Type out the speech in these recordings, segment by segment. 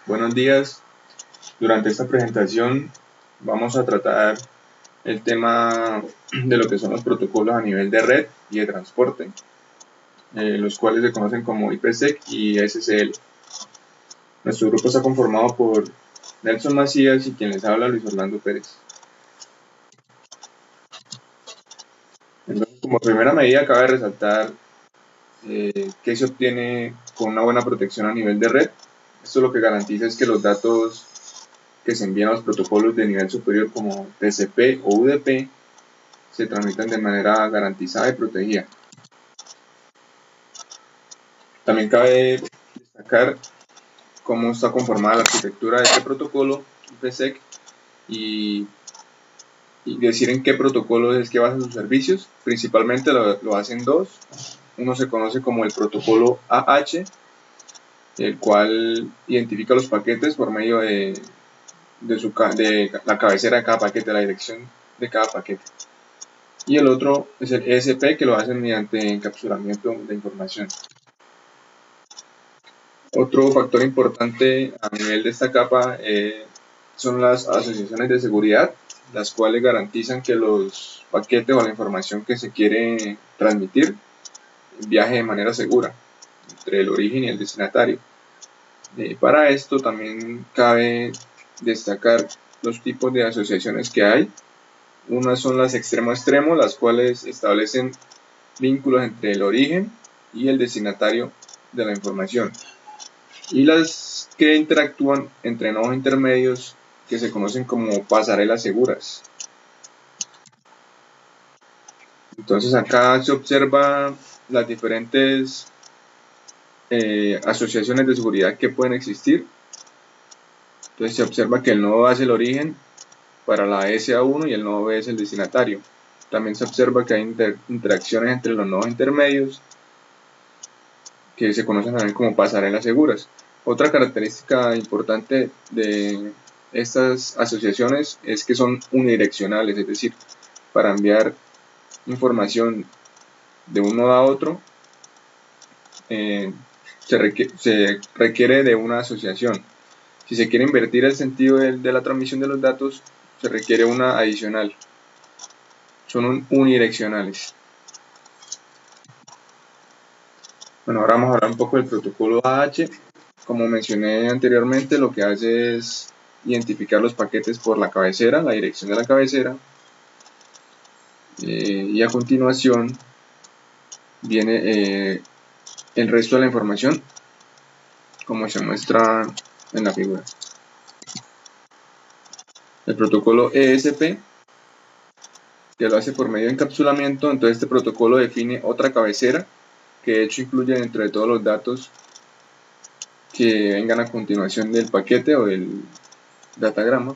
Buenos días. Durante esta presentación vamos a tratar el tema de lo que son los protocolos a nivel de red y de transporte, los cuales se conocen como IPsec y SSL. Nuestro grupo está conformado por Nelson Macías y quien les habla, Luis Orlando Pérez. Entonces, como primera medida cabe resaltar que se obtiene con una buena protección a nivel de red. Esto lo que garantiza es que los datos que se envían a los protocolos de nivel superior como TCP o UDP se transmitan de manera garantizada y protegida. También cabe destacar cómo está conformada la arquitectura de este protocolo IPsec y decir en qué protocolo es que basa sus servicios. Principalmente lo hacen dos. Uno se conoce como el protocolo AH, el cual identifica los paquetes por medio de la cabecera de cada paquete, la dirección de cada paquete. Y el otro es el ESP, que lo hacen mediante encapsulamiento de información. Otro factor importante a nivel de esta capa son las asociaciones de seguridad, las cuales garantizan que los paquetes o la información que se quiere transmitir viaje de manera segura entre el origen y el destinatario. Para esto también cabe destacar los tipos de asociaciones que hay. Unas son las extremo-extremo, las cuales establecen vínculos entre el origen y el destinatario de la información. Y las que interactúan entre nodos intermedios, que se conocen como pasarelas seguras. Entonces acá se observa las diferentes asociaciones de seguridad que pueden existir. Entonces se observa que el nodo A es el origen para la SA1 y el nodo B es el destinatario. También se observa que hay interacciones entre los nodos intermedios, que se conocen también como pasarelas seguras. Otra característica importante de estas asociaciones es que son unidireccionales, es decir, para enviar información de un nodo a otro se requiere de una asociación. Si se quiere invertir el sentido de la transmisión de los datos, se requiere una adicional. Son unidireccionales. Bueno, ahora vamos a hablar un poco del protocolo AH. Como mencioné anteriormente, lo que hace es identificar los paquetes por la cabecera, la dirección de la cabecera, y a continuación viene el resto de la información, como se muestra en la figura. El protocolo ESP, que lo hace por medio de encapsulamiento. Entonces este protocolo define otra cabecera, que de hecho incluye dentro de todos los datos que vengan a continuación del paquete o del datagrama,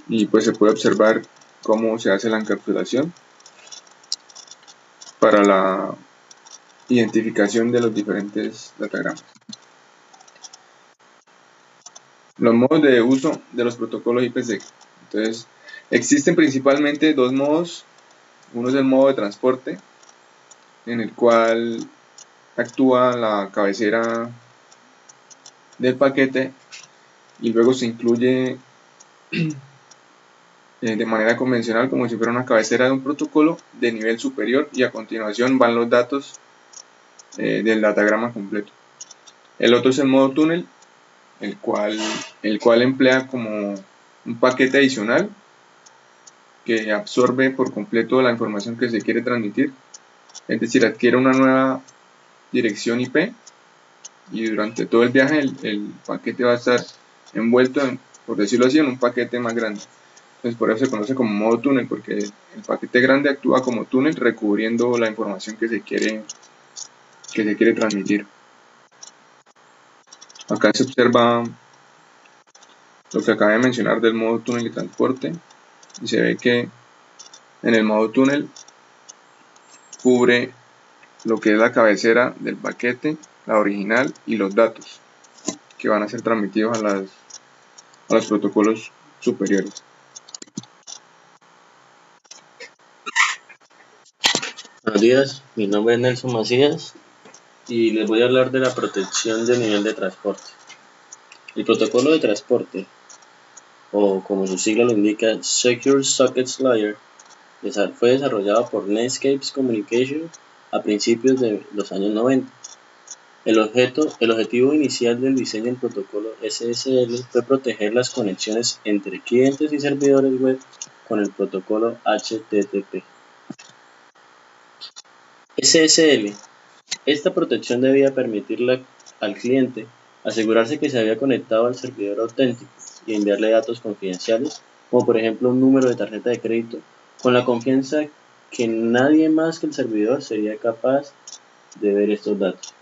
y pues se puede observar cómo se hace la encapsulación para la identificación de los diferentes datagramas. Los modos de uso de los protocolos IPsec. Entonces, existen principalmente dos modos. Uno es el modo de transporte, en el cual actúa la cabecera del paquete y luego se incluye de manera convencional como si fuera una cabecera de un protocolo de nivel superior, y a continuación van los datos del datagrama completo. El otro es el modo túnel, el cual emplea como un paquete adicional que absorbe por completo la información que se quiere transmitir, es decir, adquiere una nueva dirección IP y durante todo el viaje el paquete va a estar envuelto, por decirlo así, en un paquete más grande. Entonces por eso se conoce como modo túnel, porque el paquete grande actúa como túnel recubriendo la información que se quiere transmitir. Acá se observa lo que acabé de mencionar del modo túnel y transporte, y se ve que en el modo túnel cubre lo que es la cabecera del paquete, la original, y los datos que van a ser transmitidos a los protocolos superiores. Buenos días, mi nombre es Nelson Macías y les voy a hablar de la protección de nivel de transporte. El protocolo de transporte, o como su sigla lo indica, Secure Sockets Layer, fue desarrollado por Netscape Communications a principios de los años 90. El objetivo inicial del diseño del protocolo SSL fue proteger las conexiones entre clientes y servidores web con el protocolo HTTP. SSL. Esta protección debía permitirle al cliente asegurarse que se había conectado al servidor auténtico y enviarle datos confidenciales, como por ejemplo un número de tarjeta de crédito, con la confianza que nadie más que el servidor sería capaz de ver estos datos.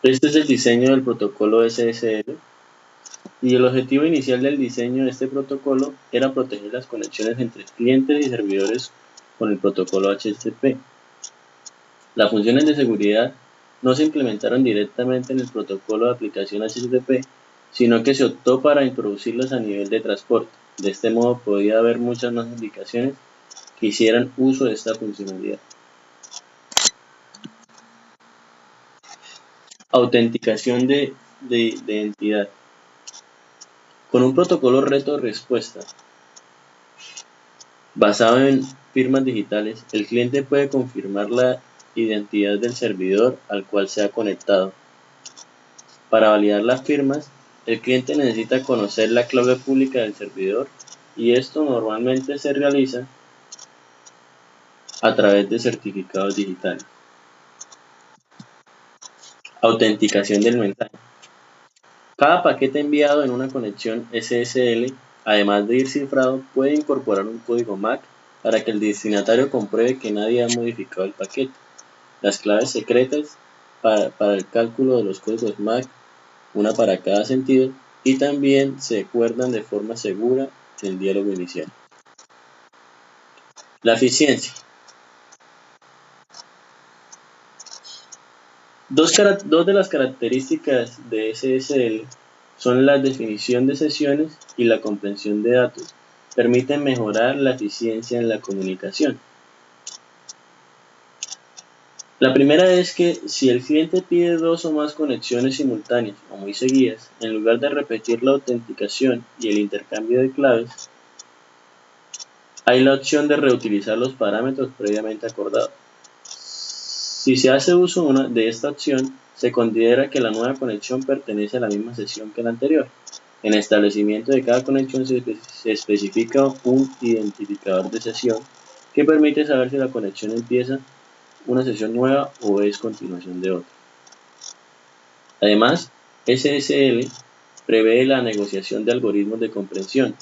Este es el diseño del protocolo SSL, y el objetivo inicial del diseño de este protocolo era proteger las conexiones entre clientes y servidores con el protocolo HTTP. Las funciones de seguridad no se implementaron directamente en el protocolo de aplicación HTTP, sino que se optó para introducirlas a nivel de transporte. De este modo podía haber muchas más aplicaciones que hicieran uso de esta funcionalidad. Autenticación de identidad. Con un protocolo reto-respuesta basado en firmas digitales, el cliente puede confirmar la identidad del servidor al cual se ha conectado. Para validar las firmas, el cliente necesita conocer la clave pública del servidor, y esto normalmente se realiza a través de certificados digitales. Autenticación del mensaje. Cada paquete enviado en una conexión SSL, además de ir cifrado, puede incorporar un código MAC para que el destinatario compruebe que nadie ha modificado el paquete. Las claves secretas para el cálculo de los códigos MAC, una para cada sentido, y también se guardan de forma segura en el diálogo inicial. La eficiencia. Dos de las características de SSL son la definición de sesiones y la comprensión de datos. Permiten mejorar la eficiencia en la comunicación. La primera es que si el cliente pide 2 o más conexiones simultáneas o muy seguidas, en lugar de repetir la autenticación y el intercambio de claves, hay la opción de reutilizar los parámetros previamente acordados. Si se hace uso de esta opción, se considera que la nueva conexión pertenece a la misma sesión que la anterior. En el establecimiento de cada conexión se especifica un identificador de sesión que permite saber si la conexión empieza una sesión nueva o es continuación de otra. Además, SSL prevé la negociación de algoritmos de comprensión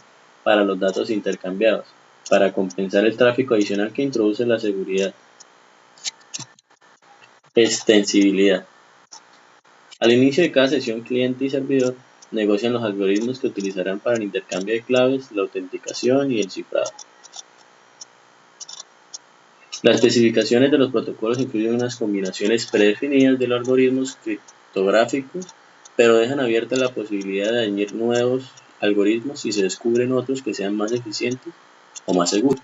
para los datos intercambiados, para compensar el tráfico adicional que introduce la seguridad. Extensibilidad. Al inicio de cada sesión, cliente y servidor negocian los algoritmos que utilizarán para el intercambio de claves, la autenticación y el cifrado. Las especificaciones de los protocolos incluyen unas combinaciones predefinidas de los algoritmos criptográficos, pero dejan abierta la posibilidad de añadir nuevos algoritmos si se descubren otros que sean más eficientes o más seguros.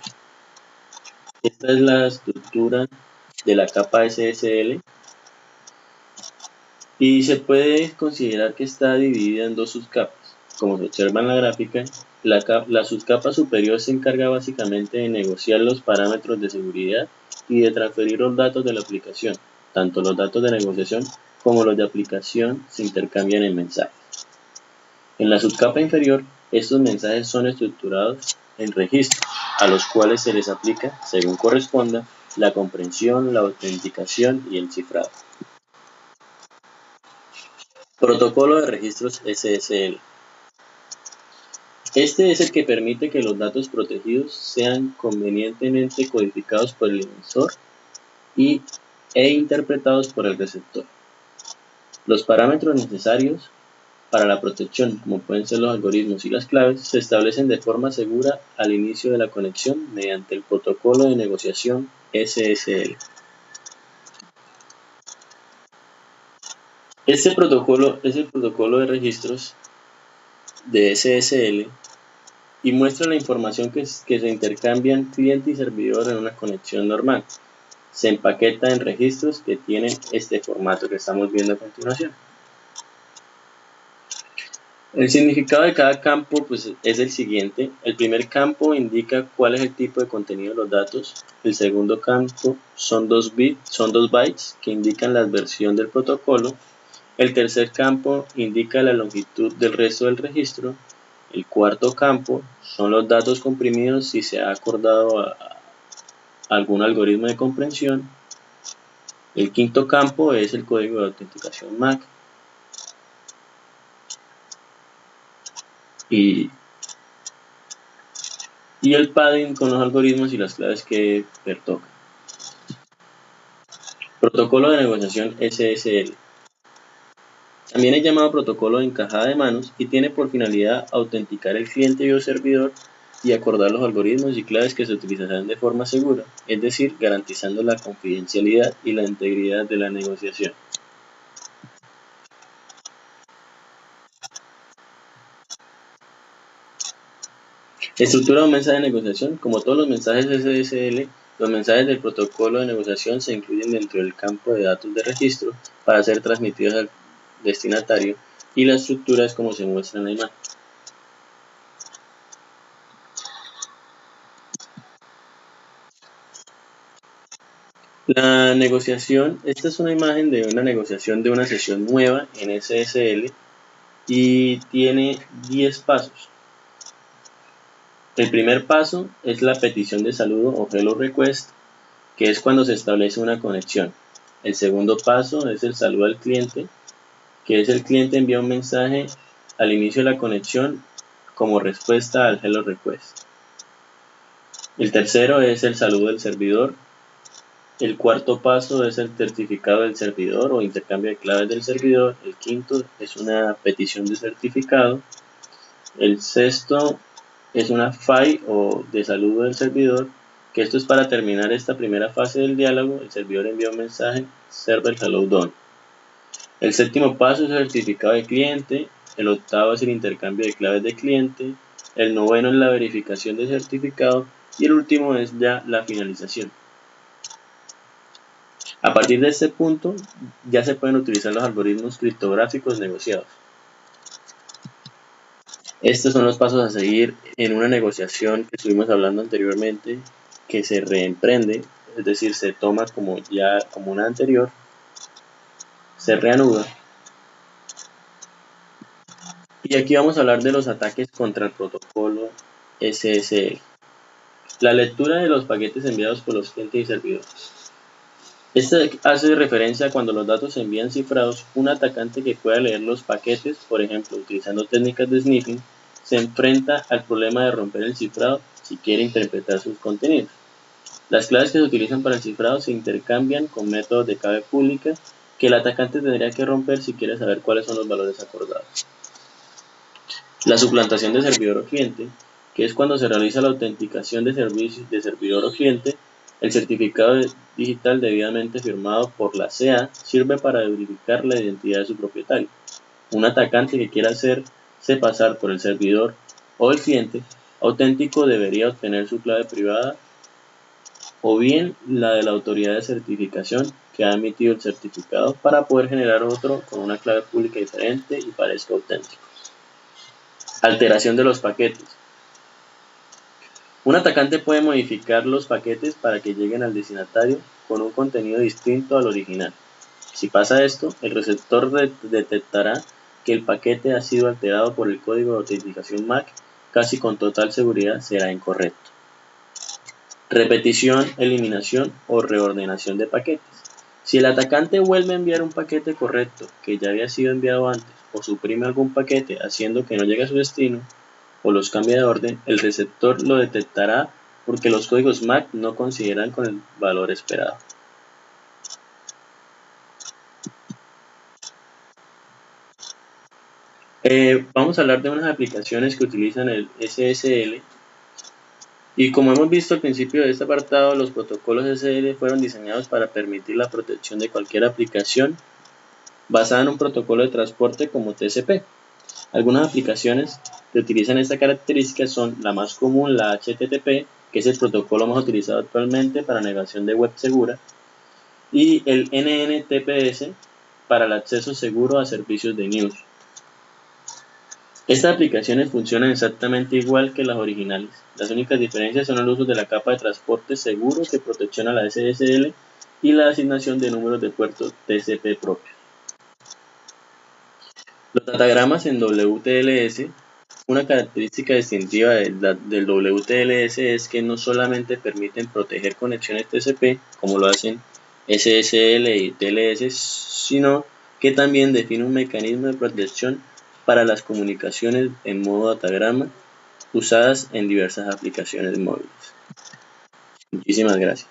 Esta es la estructura de la capa SSL, y se puede considerar que está dividida en 2 subcapas. Como se observa en la gráfica, la subcapa superior se encarga básicamente de negociar los parámetros de seguridad y de transferir los datos de la aplicación. Tanto los datos de negociación como los de aplicación se intercambian en mensajes. En la subcapa inferior, estos mensajes son estructurados en registros, a los cuales se les aplica, según corresponda, la comprensión, la autenticación y el cifrado. Protocolo de registros SSL. Este es el que permite que los datos protegidos sean convenientemente codificados por el emisor e interpretados por el receptor. Los parámetros necesarios para la protección, como pueden ser los algoritmos y las claves, se establecen de forma segura al inicio de la conexión mediante el protocolo de negociación SSL. Este protocolo es el protocolo de registros de SSL y muestra la información que se intercambian cliente y servidor en una conexión normal. se empaqueta en registros que tienen este formato que estamos viendo a continuación. El significado de cada campo pues, es el siguiente. El primer campo indica cuál es el tipo de contenido de los datos. El segundo campo son 2 bytes que indican la versión del protocolo. El tercer campo indica la longitud del resto del registro. El cuarto campo son los datos comprimidos si se ha acordado algún algoritmo de comprensión. El quinto campo es el código de autenticación MAC. Y el padding con los algoritmos y las claves que pertocan. Protocolo de negociación SSL. También es llamado protocolo de encajada de manos y tiene por finalidad autenticar el cliente o servidor y acordar los algoritmos y claves que se utilizarán de forma segura, es decir, garantizando la confidencialidad y la integridad de la negociación. Estructura de un mensaje de negociación. Como todos los mensajes SSL, los mensajes del protocolo de negociación se incluyen dentro del campo de datos de registro para ser transmitidos al destinatario y la estructura es como se muestra en la imagen. La negociación, esta es una imagen de una negociación de una sesión nueva en SSL y tiene 10 pasos. El primer paso es la petición de saludo o hello request, que es cuando se establece una conexión. El segundo paso es el saludo al cliente, que es el cliente envía un mensaje al inicio de la conexión como respuesta al hello request. El tercero es el saludo del servidor. El cuarto paso es el certificado del servidor o intercambio de claves del servidor. El quinto es una petición de certificado. El sexto es una FAI o de saludo del servidor, que esto es para terminar esta primera fase del diálogo. El servidor envía un mensaje server hello done. El séptimo paso es el certificado de cliente. El octavo es el intercambio de claves de cliente. El noveno es la verificación de certificado. Y el último es ya la finalización. A partir de este punto, ya se pueden utilizar los algoritmos criptográficos negociados. Estos son los pasos a seguir en una negociación que estuvimos hablando anteriormente, que se reemprende, es decir, se toma como una anterior, se reanuda. Y aquí vamos a hablar de los ataques contra el protocolo SSL. La lectura de los paquetes enviados por los clientes y servidores. Este hace referencia a cuando los datos se envían cifrados. Un atacante que pueda leer los paquetes, por ejemplo, utilizando técnicas de sniffing, se enfrenta al problema de romper el cifrado si quiere interpretar sus contenidos. Las claves que se utilizan para el cifrado se intercambian con métodos de clave pública que el atacante tendría que romper si quiere saber cuáles son los valores acordados. La suplantación de servidor o cliente, que es cuando se realiza la autenticación de servicios de servidor o cliente. El certificado digital debidamente firmado por la CA sirve para verificar la identidad de su propietario. Un atacante que quiera hacerse pasar por el servidor o el cliente auténtico debería obtener su clave privada o bien la de la autoridad de certificación que ha emitido el certificado para poder generar otro con una clave pública diferente y parezca auténtico. Alteración de los paquetes. Un atacante puede modificar los paquetes para que lleguen al destinatario con un contenido distinto al original. Si pasa esto, el receptor detectará que el paquete ha sido alterado por el código de autenticación MAC, casi con total seguridad será incorrecto. Repetición, eliminación o reordenación de paquetes. Si el atacante vuelve a enviar un paquete correcto que ya había sido enviado antes o suprime algún paquete haciendo que no llegue a su destino, o los cambia de orden, el receptor lo detectará porque los códigos MAC no coincidirán con el valor esperado. Vamos a hablar de unas aplicaciones que utilizan el SSL. Y como hemos visto al principio de este apartado, los protocolos SSL fueron diseñados para permitir la protección de cualquier aplicación basada en un protocolo de transporte como TCP. Algunas aplicaciones que utilizan esta característica son la más común, la HTTP, que es el protocolo más utilizado actualmente para navegación de web segura. y el NNTPS para el acceso seguro a servicios de news. Estas aplicaciones funcionan exactamente igual que las originales. Las únicas diferencias son el uso de la capa de transporte seguro que protecciona la SSL y la asignación de números de puertos TCP propios. Los datagramas en WTLS. Una característica distintiva del WTLS es que no solamente permiten proteger conexiones TCP, como lo hacen SSL y TLS, sino que también define un mecanismo de protección para las comunicaciones en modo datagrama usadas en diversas aplicaciones móviles. Muchísimas gracias.